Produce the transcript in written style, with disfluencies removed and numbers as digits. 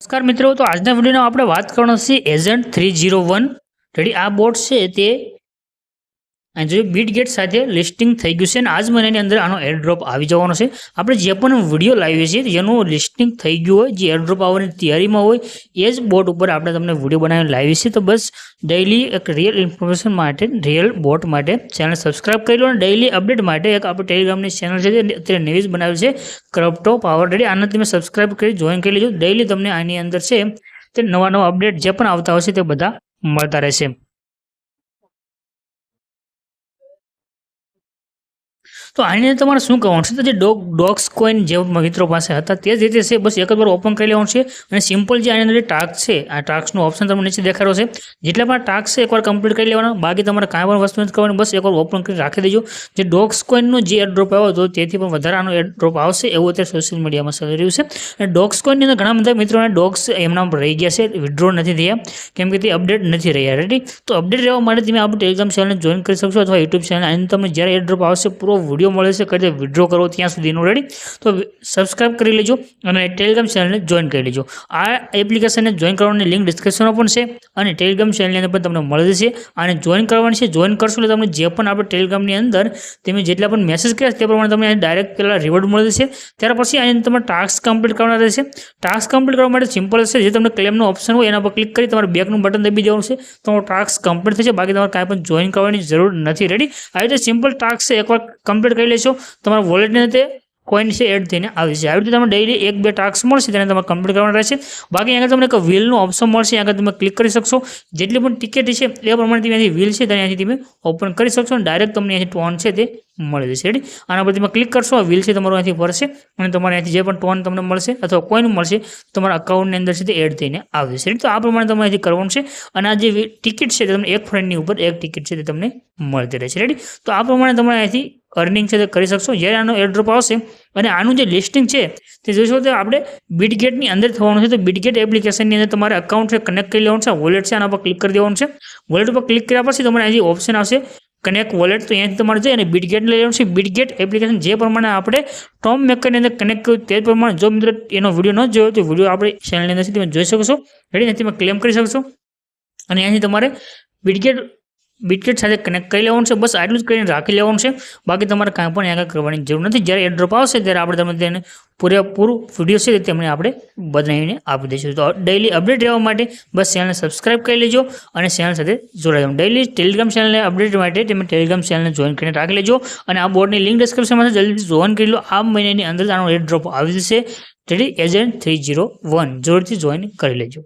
નમસ્કાર મિત્રો, તો આજના વિડીયોમાં આપણે વાત કરવાનો છે એજન્ટ 301 રેડી આ બોટ છે તે જો બીટગેટ સાથે લિસ્ટિંગ થઈ ગયું છે અને આજ મહિનાની અંદર આનો એરડ્રોપ આવી જવાનો છે। આપણે જે પણ વિડીયો લાવીએ છીએ જેનું લિસ્ટિંગ થઈ ગયું હોય, જે એરડ્રોપ આવવાની તૈયારીમાં હોય એ જ બોટ ઉપર આપણે તમને વિડીયો બનાવીને લાવીએ છીએ। તો બસ ડેઇલી એક રિયલ ઇન્ફોર્મેશન માટે, રિયલ બોટ માટે ચેનલ સબસ્ક્રાઇબ કરી લો અને ડેઇલી અપડેટ માટે એક આપણે ટેલિગ્રામની ચેનલ છે અત્યારે નવી બનાવેલ છે ક્રિપ્ટો પાવર રેડી, આને તમે સબસ્ક્રાઇબ કરી જોઈન કરી લેજો। ડેઇલી તમને આની અંદર છે તે નવા અપડેટ જે પણ આવતા હશે તે બધા મળતા રહેશે। તો આની અંદર તમારે શું કરવાનું છે, તો જે ડોગ્સ કોઈન જે મિત્રો પાસે હતા તે જ રીતે છે, બસ એક જ વાર ઓપન કરી લેવાનું છે અને સિમ્પલ જે આની અંદર જે ટાસ્ક છે આ ટાસ્કનું ઓપ્શન તમને નીચે દેખાડો છે, જેટલા પણ ટાસ્ક છે એકવાર કમ્પ્લીટ કરી લેવાના, બાકી તમારે કાંઈ પણ વસ્તુ નથી કરવાની, બસ એકવાર ઓપન કરી રાખી દેજો। જે ડોગ્સ કોઈનનો જે એરડ્રોપ આવ્યો હતો તેથી પણ વધારે આનો એરડ્રોપ આવશે એવું અત્યારે સોશિયલ મીડિયામાં ચાલી રહ્યું છે। અને ડોગ્સ કોઈનની અંદર ઘણા બધા મિત્રોને ડોગ્સ એમના રહી ગયા છે, વિડ્રો નથી થયા કેમ કે તે અપડેટ નથી રહ્યા રેડી। તો અપડેટ રહેવા માટે તમે આપણું ટેલિગ્રામ ચેનલ જોઈન કરી શકશો અથવા યુટ્યુબ ચેનલ, આની તમને જ્યારે એરડ્રોપ આવશે પૂરો વિડીયો મળે છે કઈ રીતે વિડ્રો કરો ત્યાં સુધીનું રેડી। તો સબસ્ક્રાઇબ કરી લેજો અને ટેલિગ્રામ ચેનલને જોઈન કરી લેજો। આ એપ્લિકેશનને જોઈન કરવાની લિંક ડિસ્ક્રિપ્શનમાં પણ છે અને ટેલિગ્રામ ચેનલની અંદર પણ તમને મળી જશે। આને જોઈન કરવાની છે, જોઈન કરશો એટલે તમને જે પણ આપણે ટેલિગ્રામની અંદર તમે જેટલા પણ મેસેજ કર્યા તે પ્રમાણે તમને ડાયરેક્ટ પહેલાં રિવોર્ડ મળી જશે। ત્યાર પછી આની તમારે ટાસ્ક કમ્પ્લીટ કરવાના રહેશે। ટાસ્ક કમ્પ્લીટ કરવા માટે સિમ્પલ છે, જે તમને ક્લેમનો ઓપ્શન હોય એના પર ક્લિક કરી તમારે બેકનું બટન દબી દેવાનું છે, તમારો ટાસ્ક કમ્પ્લીટ થશે, બાકી તમારે કાંઈ પણ જોઈન કરવાની જરૂર નથી રેડી। આવી રીતે સિમ્પલ ટાસ્ક છે, એકવાર કમ્પ્લીટ કરી લેશો તમારા વોલેટની અંદર કોઈન છે એડ થઈને આવી જશે। આવી રીતે તમને ડેઇલી 1-2 ટાસ્ક મળશે તેને તમારે કમ્પ્લીટ કરવાના રહેશે। બાકી આગળ તમને એક વ્હીલનું ઓપ્શન મળશે, આગળ તમે ક્લિક કરી શકશો, જેટલી પણ ટિકિટ છે એ પ્રમાણે તમે અહીંથી વ્હીલ છે ત્યાંથી તમે ઓપન કરી શકશો અને ડાયરેક્ટ તમને અહીંથી ટોન છે તે મળી જશે રેડી। આના પર તમે ક્લિક કરશો, વ્હીલ છે તમારું અહીંથી ભરશે અને તમારે અહીંથી જે પણ ટોન તમને મળશે અથવા કોઈન મળશે તમારા અકાઉન્ટની અંદર છે તે એડ થઈને આવી જશે। તો આ પ્રમાણે તમારે અહીંથી કરવાનું છે અને આ જે ટિકિટ છે તમને એક ફ્રેન્ડની ઉપર એક ટિકિટ છે તે તમને મળતી રહેશે રેડી। તો આ પ્રમાણે તમારે અહીંથી અર્નિંગ છે તે કરી શકશો જ્યારે આનો એરડ્રોપ આવશે। અને આનું જે લિસ્ટિંગ છે તે જોઈશો તો આપણે બીટગેટની અંદર થવાનું છે, તો બીટગેટ એપ્લિકેશનની અંદર તમારે અકાઉન્ટ છે કનેક્ટ કરી લેવાનું છે, વોલેટ છે આના પર ક્લિક કરી દેવાનું છે। વોલેટ પર ક્લિક કર્યા પછી તમારે અહીંથી ઓપ્શન આવશે કનેક્ટ વોલેટ, તો અહીંયાથી તમારે જઈ અને બીટગેટ લઈ લેવાનું છે। બીટગેટ એપ્લિકેશન જે પ્રમાણે આપણે ટોમ મેકરની અંદર કનેક્ટ કર્યું તે પ્રમાણે જો મિત્રો એનો વિડીયો ન જોયો તો વિડીયો આપણે ચેનલની અંદર તમે જોઈ શકશો રેડી, નથી તમે ક્લેમ કરી શકશો અને અહીંયાથી તમારે બીટગેટ સાથે કનેક્ટ કરી લેવાનું છે। બસ આટલું જ કરીને રાખી લેવાનું છે, બાકી તમારે કાંઈ પણ આગળ કરવાની જરૂર નથી। જ્યારે એરડ્રોપ આવશે ત્યારે આપણે તમને તેને પૂરેપૂરું વિડીયો છે તેમને આપણે બનાવીને આપી દઈશું। તો ડેઇલી અપડેટ રહેવા માટે બસ ચેનલને સબસ્ક્રાઇબ કરી લેજો અને ચેનલ સાથે જોડાઈ જાઓ। ડેઇલી ટેલિગ્રામ ચેનલને અપડેટ માટે તમે ટેલિગ્રામ ચેનલને જોઈન કરીને રાખી લેજો અને આ બોર્ડની લિંક ડિસ્ક્રિપ્શનમાં જલ્દી જોઈન કરી લો। આ મહિનાની અંદર આનો એરડ્રોપ આવી જશે રેડી, એજન્ટ 301 જોરથી જોઈન કરી લેજો।